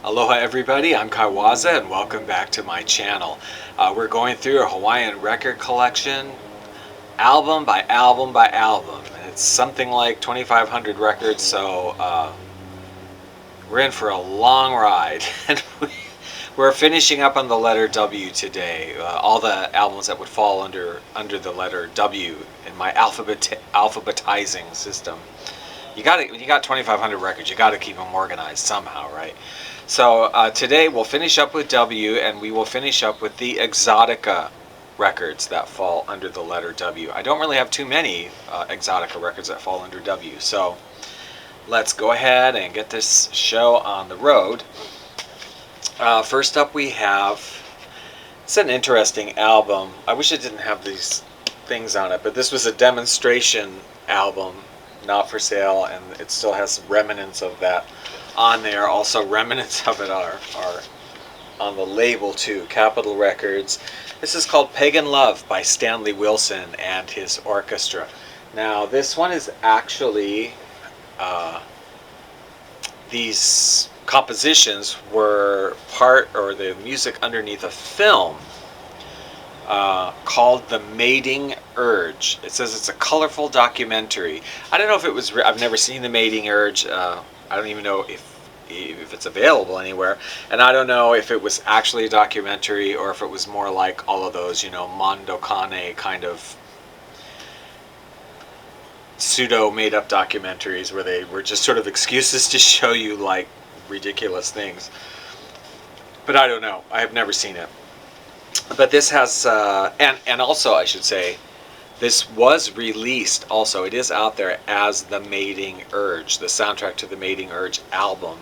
Aloha everybody, I'm Kaiwaza and welcome back to my channel. We're going through a Hawaiian record collection, album by album by album. It's something like 2,500 records, so we're in for a long ride. And we're finishing up on the letter W today. All the albums that would fall under the letter W in my alphabetizing system. You got 2,500 records. You got to keep them organized somehow, right? So today we'll finish up with W, and we will finish up with the Exotica records that fall under the letter W. I don't really have too many Exotica records that fall under W, so let's go ahead and get this show on the road. First up we have, it's an interesting album. I wish it didn't have these things on it, but this was a demonstration album, not for sale, and it still has remnants of that on there. Also remnants of it are on the label too, Capitol Records. This is called Pagan Love by Stanley Wilson and his orchestra. Now this one is actually, these compositions were part, or the music underneath a film called The Mating Urge. It says it's a colorful documentary. I don't know if it was, I've never seen The Mating Urge. I don't even know if it's available anywhere, and I don't know if it was actually a documentary or if it was more like all of those, you know, Mondo Kane kind of pseudo made up documentaries where they were just sort of excuses to show you like ridiculous things. But I don't know, I have never seen it. But this has and also I should say, this was released also, it is out there as The Mating Urge, the soundtrack to the Mating Urge album.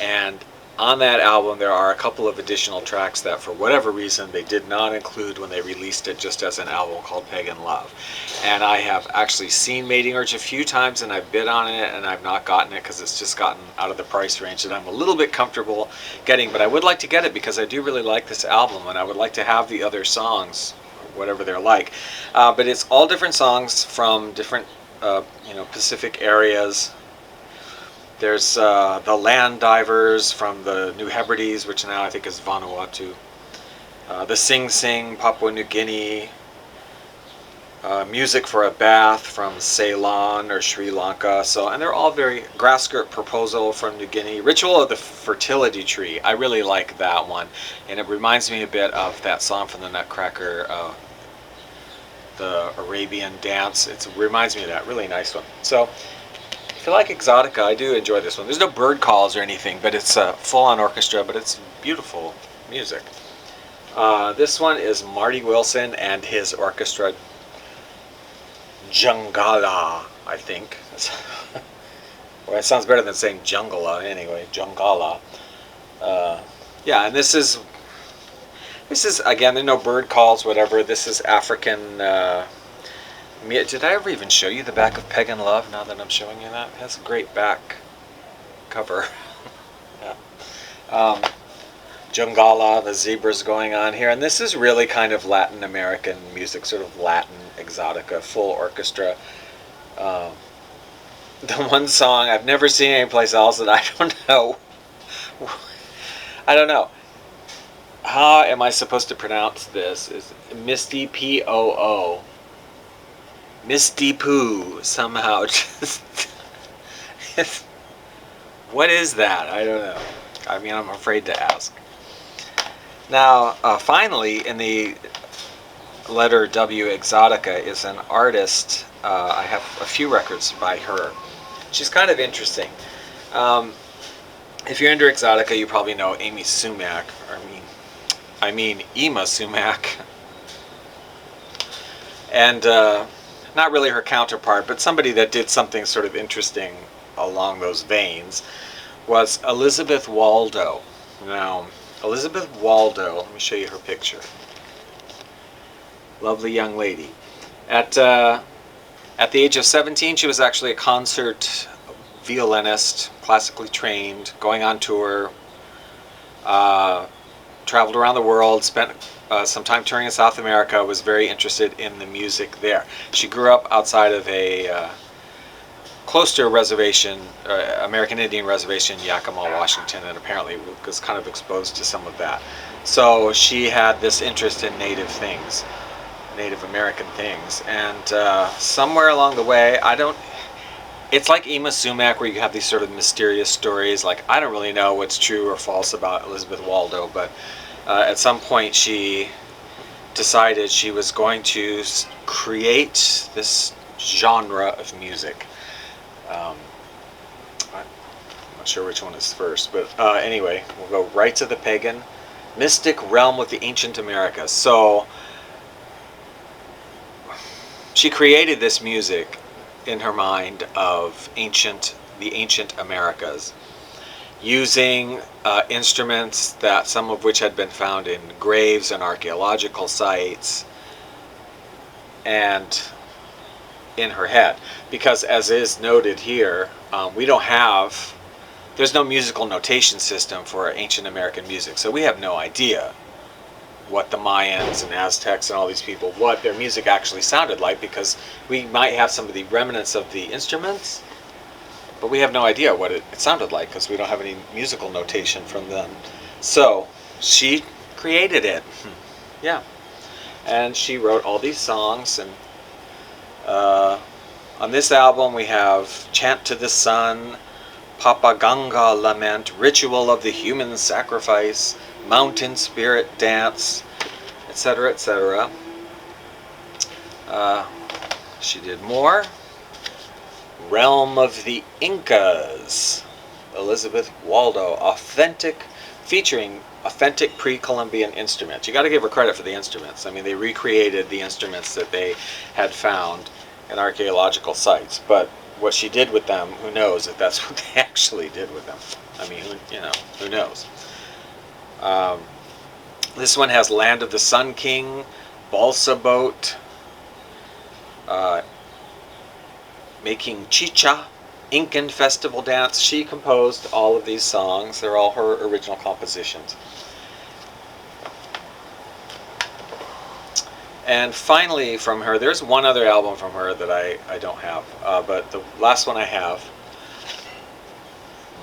And on that album there are a couple of additional tracks that for whatever reason they did not include when they released it just as an album, called Pagan Love. And I have actually seen Mating Urge a few times and I've bid on it, and I've not gotten it because it's just gotten out of the price range that I'm a little bit comfortable getting. But I would like to get it because I do really like this album, and I would like to have the other songs, whatever they're like. But it's all different songs from different Pacific areas. There's the Land Divers from the New Hebrides, which now I think is Vanuatu. The Sing Sing, Papua New Guinea. Music for a Bath from Ceylon or Sri Lanka. So, and they're all very, Grass Skirt Proposal from New Guinea. Ritual of the Fertility Tree. I really like that one, and it reminds me a bit of that song from the Nutcracker, the Arabian Dance. It reminds me of that. Really nice one. So if you like Exotica, I do enjoy this one. There's no bird calls or anything, but it's a full-on orchestra, but it's beautiful music. This one is Marty Wilson and his orchestra, Jungala, I think. Well, it sounds better than saying Jungala anyway. Jungala. Yeah, and this is again, there are no bird calls, whatever. This is African. Did I ever even show you the back of Pagan Love? Now that I'm showing you that, it has a great back cover. Yeah. Jungala, the zebras going on here, and this is really kind of Latin American music, sort of Latin Exotica, full orchestra. The one song I've never seen anyplace else, that I don't know. How am I supposed to pronounce this? Is Misty P-O-O. Misty Poo, somehow. Just what is that? I don't know. I mean, I'm afraid to ask. Now, finally, in the letter W, Exotica is an artist. I have a few records by her. She's kind of interesting. If you're into Exotica, you probably know Amy Sumac. I mean Ema Sumac. And not really her counterpart, but somebody that did something sort of interesting along those veins was Elizabeth Waldo. Now, Elizabeth Waldo, let me show you her picture. Lovely young lady. At the age of 17, she was actually a concert violinist, classically trained, going on tour, traveled around the world, spent some time touring in South America, was very interested in the music there. She grew up outside of a close to a reservation, American Indian reservation in Yakima, Washington, and apparently was kind of exposed to some of that. So she had this interest in native things, Native American things, and somewhere along the way, it's like Ima Sumac, where you have these sort of mysterious stories. Like, I don't really know what's true or false about Elizabeth Waldo, but at some point she decided she was going to create this genre of music. I'm not sure which one is first, but anyway, we'll go right to the pagan, mystic realm of the ancient Americas. So she created this music in her mind of the ancient Americas, using instruments that some of which had been found in graves and archaeological sites, and in her head. Because as is noted here, there's no musical notation system for ancient American music, so we have no idea what the Mayans and Aztecs and all these people, what their music actually sounded like, because we might have some of the remnants of the instruments, but we have no idea what it sounded like because we don't have any musical notation from them. So she created it. Yeah. And she wrote all these songs, and on this album we have Chant to the Sun, Papa Ganga Lament, Ritual of the Human Sacrifice, Mountain Spirit Dance, etc., etc. She did more. Realm of the Incas, Elizabeth Waldo, featuring authentic pre-Columbian instruments. You got to give her credit for the instruments. I mean, they recreated the instruments that they had found in archaeological sites, but what she did with them, who knows if that's what they actually did with them. I mean, who knows? This one has Land of the Sun King, Balsa Boat, Making Chicha, Incan Festival Dance. She composed all of these songs. They're all her original compositions. And finally from her, there's one other album from her that I don't have, but the last one I have,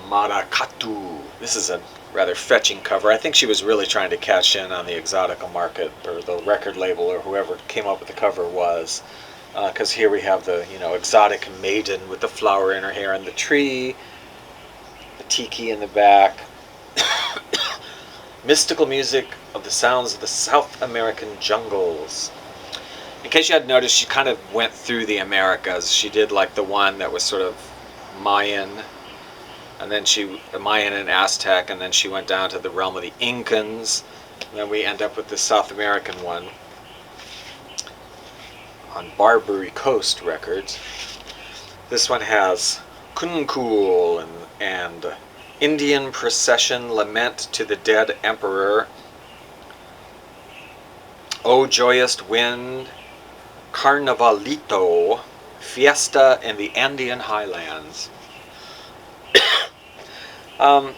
Maracatu. This is a rather fetching cover. I think she was really trying to cash in on the Exotica market, or the record label, or whoever came up with the cover was. Because here we have the exotic maiden with the flower in her hair and the tree, the tiki in the back. Mystical music of the sounds of the South American jungles. In case you hadn't noticed, she kind of went through the Americas. She did like the one that was sort of Mayan, and then Mayan and Aztec, and then she went down to the realm of the Incans, and then we end up with the South American one on Barbary Coast Records. This one has Kunkul and Indian Procession, Lament to the Dead Emperor, O Joyous Wind, Carnavalito, Fiesta in the Andean Highlands. And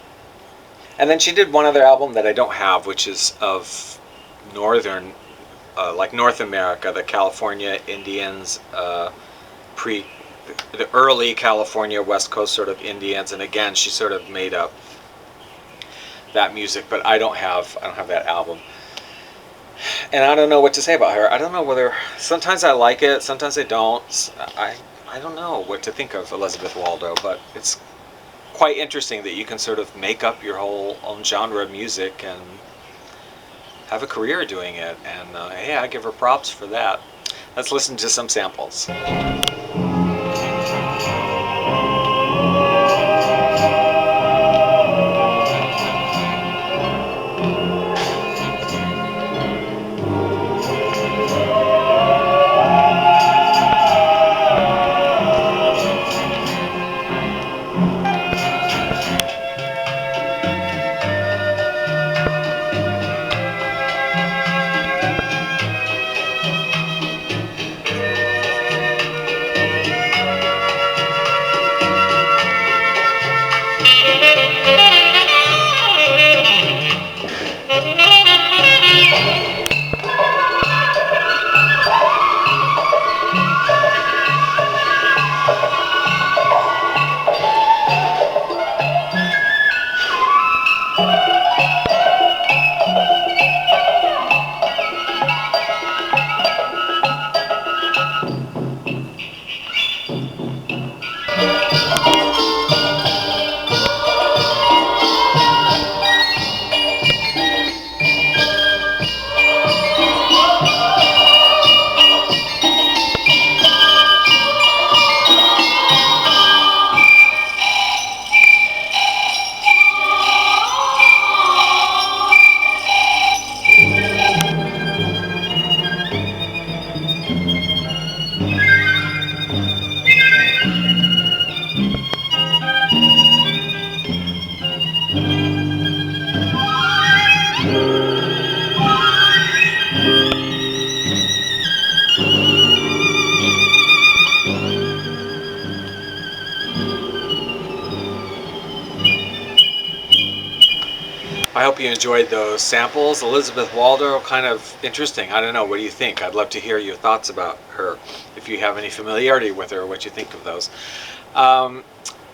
then she did one other album that I don't have, which is of northern, like North America, the California Indians, the early California West Coast sort of Indians, and again she sort of made up that music, but I don't have that album, and I don't know what to say about her. I don't know whether sometimes I like it, sometimes I don't. I don't know what to think of Elizabeth Waldo, but it's quite interesting that you can sort of make up your whole own genre of music and have a career doing it, and hey, I give her props for that. Let's listen to some samples. I hope you enjoyed those samples. Elizabeth Waldo, kind of interesting. I don't know. What do you think? I'd love to hear your thoughts about her. If you have any familiarity with her, what you think of those.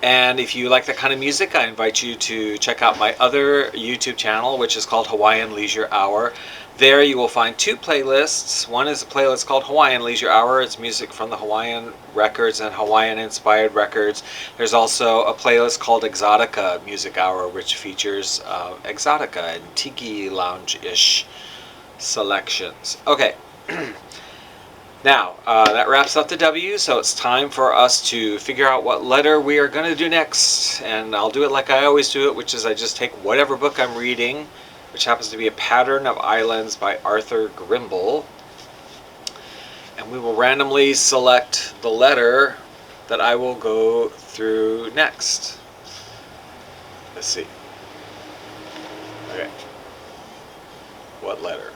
And if you like that kind of music, I invite you to check out my other YouTube channel, which is called Hawaiian Leisure Hour. There you will find two playlists. One is a playlist called Hawaiian Leisure Hour. It's music from the Hawaiian records and Hawaiian inspired records. There's also a playlist called Exotica Music Hour, which features Exotica and tiki lounge-ish selections. Okay. Now, that wraps up the W, so it's time for us to figure out what letter we are going to do next. And I'll do it like I always do it, which is I just take whatever book I'm reading, which happens to be A Pattern of Islands by Arthur Grimble. And we will randomly select the letter that I will go through next. Let's see. Okay. What letter?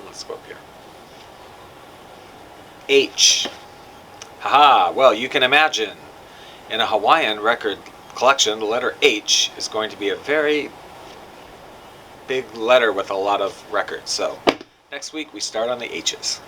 Let's go up here. H. Haha, well, you can imagine in a Hawaiian record collection, the letter H is going to be a very big letter with a lot of records. So next week we start on the H's.